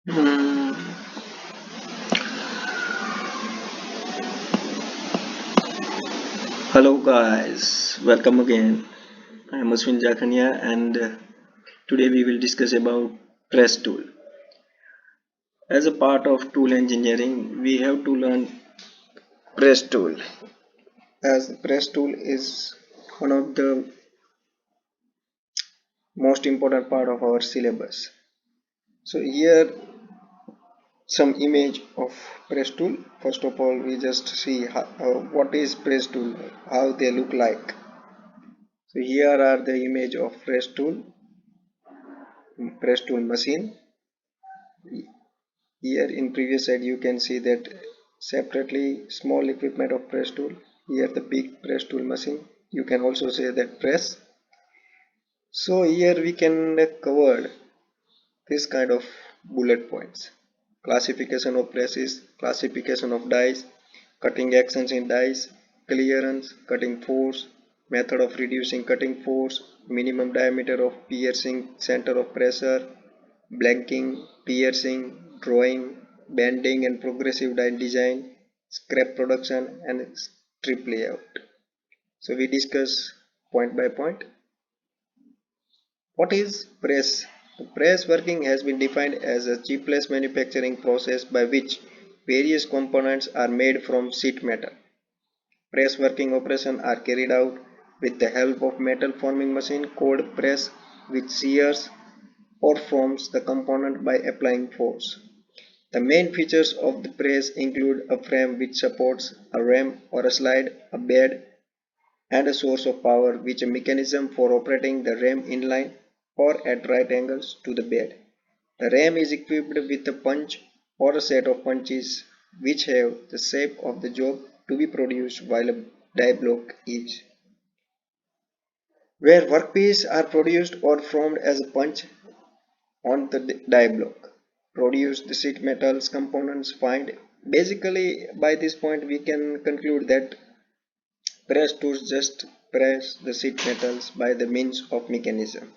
Mm, Hello guys, welcome again. I am Aswin Jakhania and today we will discuss about press tool. As a part of tool engineering, we have to learn press tool. As the press tool is one of the most important part of our syllabus. So here some image of press tool. First of all, we just see what is press tool, how they look like. So here are the image of press tool machine. Here in previous slide you can see that separately small equipment of press tool. Here the big press tool machine. You can also say that press. So here we can cover this kind of bullet points. Classification of presses, classification of dies, cutting actions in dies, clearance, cutting force, method of reducing cutting force, minimum diameter of piercing center of pressure, blanking, piercing, drawing, bending and progressive die design, scrap production and strip layout. So we discuss point by point. What is press? The press working has been defined as a chipless manufacturing process by which various components are made from sheet metal. Press working operations are carried out with the help of metal forming machine called press, which shears or forms the component by applying force. The main features of the press include a frame which supports a ram or a slide, a bed, and a source of power which a mechanism for operating the ram inline or at right angles to the bed. The ram is equipped with a punch or a set of punches which have the shape of the job to be produced while a die block is. Where workpiece are produced or formed as a punch on the die block. Produce the sheet metals components find. Basically by this point we can conclude that press tools just press the sheet metals by the means of mechanism.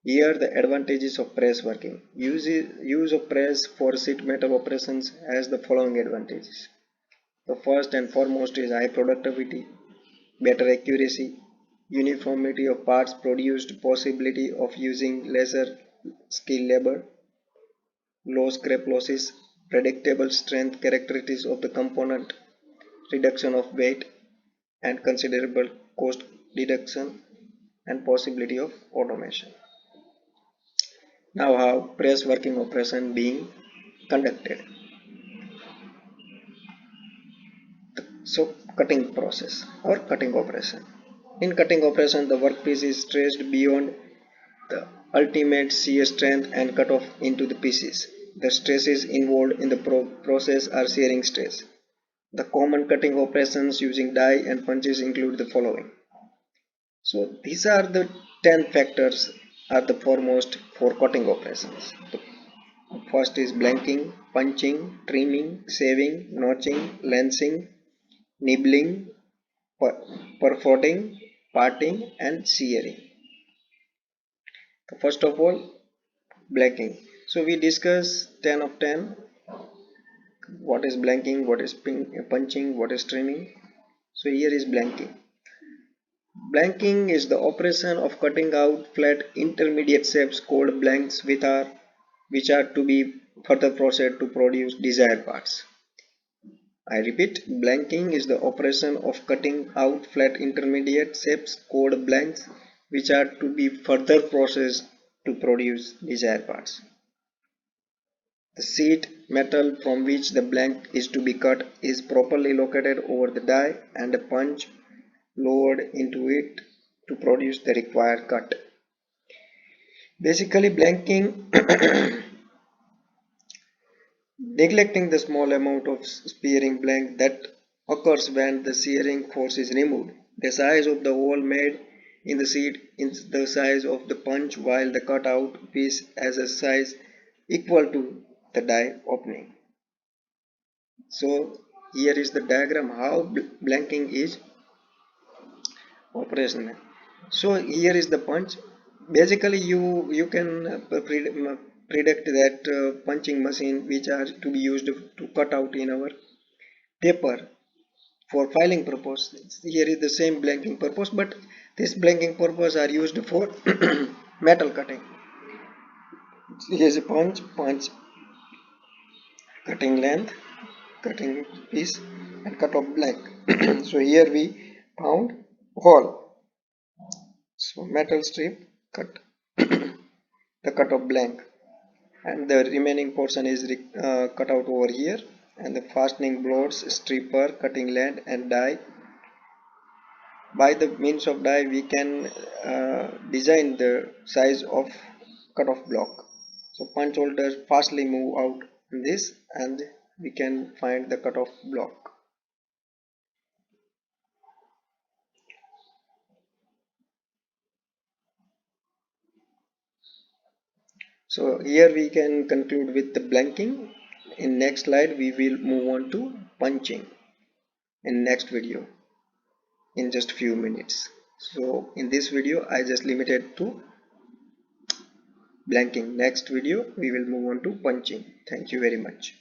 Here the advantages of press working. Use of press for sheet metal operations has the following advantages. The first and foremost is high productivity, better accuracy, uniformity of parts produced, possibility of using lesser skill labor, low scrap losses, predictable strength characteristics of the component, reduction of weight, and considerable cost reduction and possibility of automation. Now how press working operation being conducted. So cutting process or cutting operation. In cutting operation the workpiece is stretched beyond the ultimate shear strength and cut off into the pieces. The stresses involved in the process are shearing stress. The common cutting operations using die and punches include the following. So these are the 10 factors are the foremost for cutting operations. The first is blanking, punching, trimming, saving, notching, lancing, nibbling, perforating, parting and shearing. First of all, blanking. So we discuss 10 of 10. What is blanking, what is punching, what is trimming. So here is blanking. Blanking is the operation of cutting out flat intermediate shapes called blanks which are to be further processed to produce desired parts. I repeat, blanking is the operation of cutting out flat intermediate shapes called blanks which are to be further processed to produce desired parts. The sheet metal from which the blank is to be cut is properly located over the die and a punch lowered into it to produce the required cut. Basically, blanking neglecting the small amount of spearing blank that occurs when the shearing force is removed. The size of the hole made in the sheet is the size of the punch while the cut out piece has a size equal to the die opening. So here is the diagram how blanking is operational. So here is the punch. Basically you can predict that punching machine which are to be used to cut out in our paper for filing purpose. Here is the same blanking purpose, but this blanking purpose are used for metal cutting. Here is a punch, cutting length, cutting piece, and cut off blank. So here we found hole. So metal strip cut the cut off blank, and the remaining portion is cut out over here, and the fastening blades, stripper, cutting lead, and die. By the means of die we can design the size of cutoff block. So punch hole does fastly move out this, and we can find the cutoff block. So here we can conclude with the blanking. In next slide we will move on to punching in next video in just few minutes. So in this video I just limited to blanking. Next video we will move on to punching. Thank you very much.